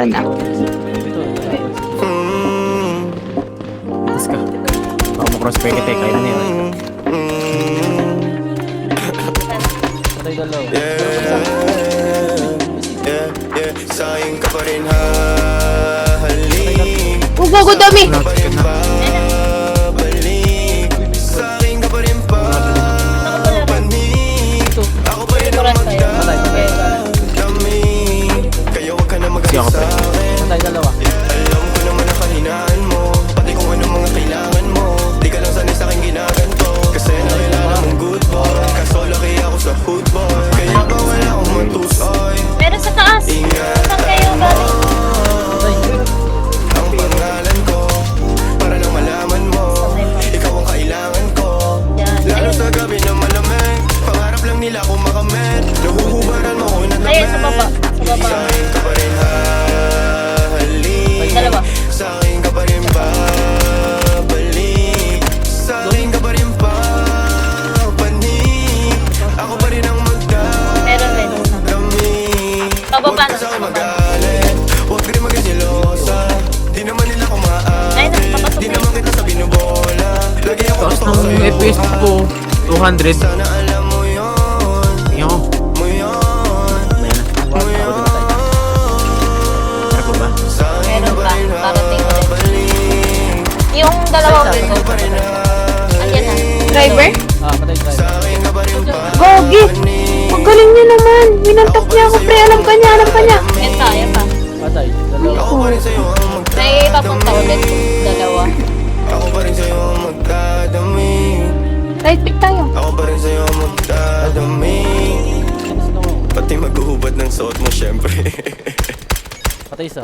na. Let's go. Baka mo cross peke kaya na yun. Patay dalaw. Sayang ka pa rin hahalik. Gago dami! Babalik Sa'kin ka pa rin papanik. Ako pa rin ang magdadami. Kaya wag ka na magalit sa'kin. Patay dalawa. Alam ko naman ang kahinaan mo, pati kung ano mga kailangan mo. Di ka lang sanay sa'king ginaganto, kasi nakilala mong good boy. Kaso laki ako sa hood boy, kaya bawal akong matusoy. Meron sa taas. Ingat Saan kayo galing? ang pangalan ko, para lang malaman mo, ikaw ang kailangan ko. Yan. Lalo sa gabi na malamig, pangarap lang nila kung makamit. Nahuhubaran mo ko na Ayun, sa baba. Sa baba. Sa'kin ka pa rin hahalik. Dalawa. Sa'kin ka pa rin babalik. Sa'kin ka pa rin papanik. Ako pa rin ang Meron din. magdadami. Pababa Huwag na. ka sa'kin magalit, huwag ka rin maging selosa. Di naman nila Ay, kumain, nakapasok di na. naman kita sa binubola. Lagi ako Taas gusto ko ng sa'yo. FPS ko. 200. Sana alam mo yun, Tingnan ko. mo yun, Ayan na. mo yun. Tara po ba? Sa'kin ka Meron pa pa. rin Parating ulit. babalik. Yung dalawang Sa'kin ka pa rin Andyan na. Driver? Patay driver. Sa'kin ka pa rin Gogi! Ang galing niya naman! Winantak niya ako, pre! Alam ka niya! Alam ka niya! Yan pa, yan pa. Patay dalawa. Ako pa rin sa'yo ang May papunta ulit. Dalawa. Ako pa rin sa'yo ang magdadami. Right pick tayo. Ako pa rin sa'yo ang magdadami. Pati maghuhubad ng suot mo syempre. Patay isa.